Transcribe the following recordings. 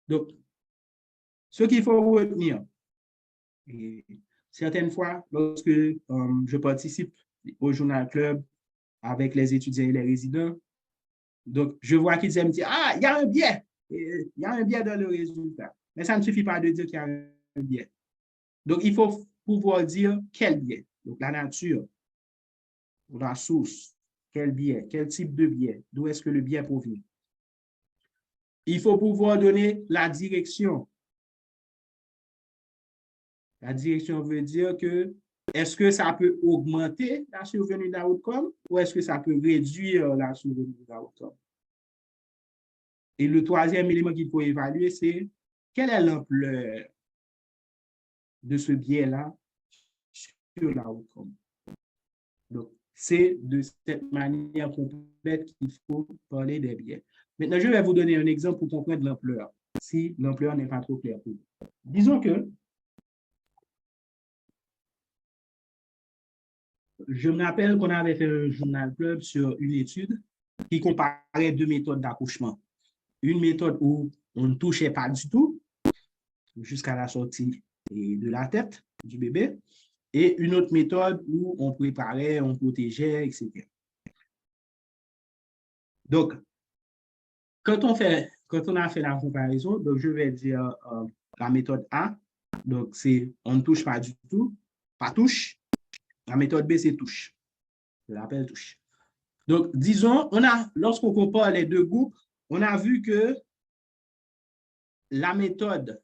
Donc, ce qu'il faut retenir, et certaines fois, lorsque je participe au Journal Club avec les étudiants et les résidents, donc je vois qu'ils aiment dire, ah, il y a un biais, il y a un biais dans le résultat. Mais ça ne suffit pas de dire qu'il y a un biais. Donc, il faut pouvoir dire quel biais. Donc, la nature, la source, quel biais, quel type de biais, d'où est-ce que le biais provient. Il faut pouvoir donner la direction. La direction veut dire que est-ce que ça peut augmenter la survenue d'outcome ou est-ce que ça peut réduire la survenue d'outcome? Et le troisième élément qu'il faut évaluer, c'est quelle est l'ampleur de ce biais-là sur l'outcome. Donc, c'est de cette manière complète qu'il faut parler des biais. Maintenant, je vais vous donner un exemple pour comprendre l'ampleur, si l'ampleur n'est pas trop claire pour vous. Disons que je me rappelle qu'on avait fait un journal club sur une étude qui comparait deux méthodes d'accouchement. Une méthode où on ne touchait pas du tout jusqu'à la sortie de la tête du bébé et une autre méthode où on préparait, on protégeait, etc. Donc, quand on a fait la comparaison, donc je vais dire la méthode A, donc c'est on ne touche pas du tout, pas touche. La méthode B, c'est touche. Je l'appelle touche. Donc, disons, lorsqu'on compare les deux groupes, on a vu que la méthode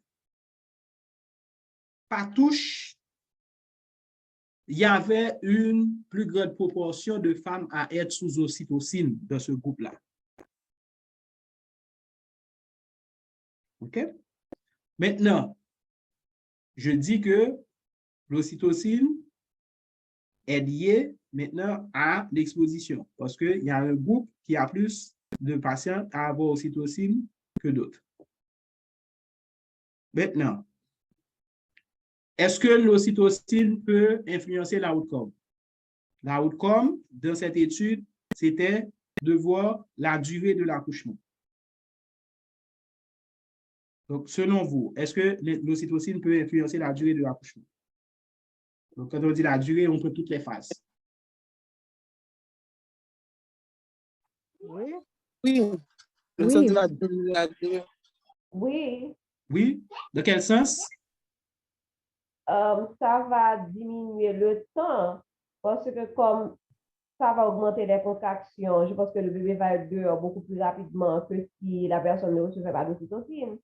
pas touche, il y avait une plus grande proportion de femmes à être sous ocytocine dans ce groupe-là. OK? Maintenant, je dis que l'ocytocine est liée maintenant à l'exposition parce qu'il y a un groupe qui a plus de patients à avoir ocytocine que d'autres. Maintenant, est-ce que l'ocytocine peut influencer l'outcome? L'outcome, dans cette étude, c'était de voir la durée de l'accouchement. Donc, selon vous, est-ce que l'ocytocine peut influencer la durée de l'accouchement? Donc, quand on dit la durée, on prend toutes les phases. Oui. Oui. Oui. Oui. Oui? Dans quel sens? Ça va diminuer le temps parce que comme ça va augmenter les contractions, je pense que le bébé va être dehors beaucoup plus rapidement que si la personne ne recevait pas d'ocytocine.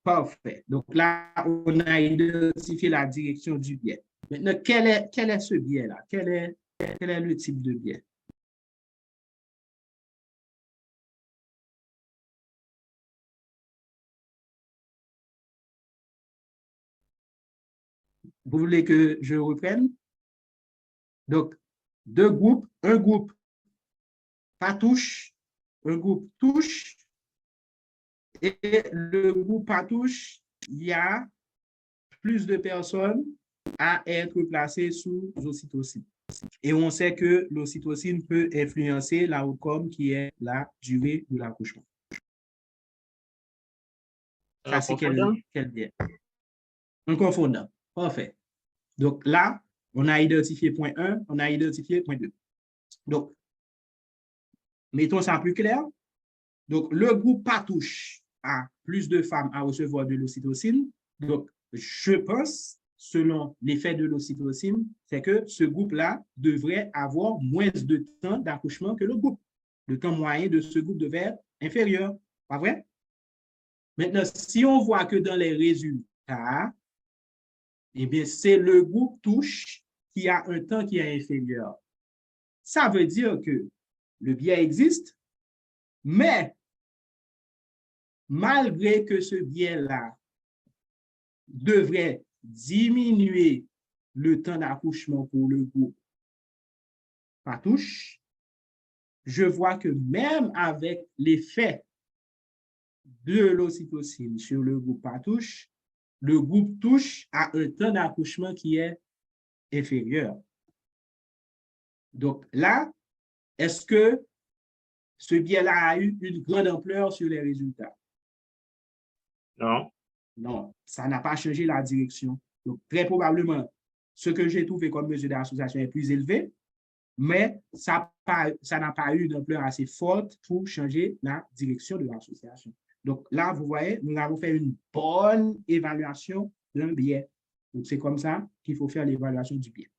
Parfait. Donc là, on a identifié la direction du biais. Maintenant, quel est ce biais-là? Quel est le type de biais? Vous voulez que je reprenne? Donc, deux groupes, un groupe pas touche, un groupe touche, et le groupe pas touche, il y a plus de personnes à être placées sous ocytocine. Et on sait que l'ocytocine peut influencer l'outcome qui est la durée de l'accouchement. Ça, c'est quel biais? Un confondant. Parfait. Donc là, on a identifié point 1, on a identifié point 2. Donc, mettons ça plus clair. Donc, le groupe pas touche a plus de femmes à recevoir de l'ocytocine. Donc, je pense, selon l'effet de l'ocytocine, c'est que ce groupe-là devrait avoir moins de temps d'accouchement que le groupe. Le temps moyen de ce groupe devait être inférieur. Pas vrai? Maintenant, si on voit que dans les résultats, eh bien, c'est le groupe touche qui a un temps qui est inférieur. Ça veut dire que le biais existe, mais malgré que ce biais-là devrait diminuer le temps d'accouchement pour le groupe pas touche, je vois que même avec l'effet de l'ocytocine sur le groupe pas touche, le groupe touche a un temps d'accouchement qui est inférieur. Donc là, est-ce que ce biais-là a eu une grande ampleur sur les résultats? Non. Non, ça n'a pas changé la direction. Donc, très probablement, ce que j'ai trouvé comme mesure d'association est plus élevé, mais ça n'a pas eu d'ampleur assez forte pour changer la direction de l'association. Donc là, vous voyez, nous avons fait une bonne évaluation d'un biais. Donc, c'est comme ça qu'il faut faire l'évaluation du biais.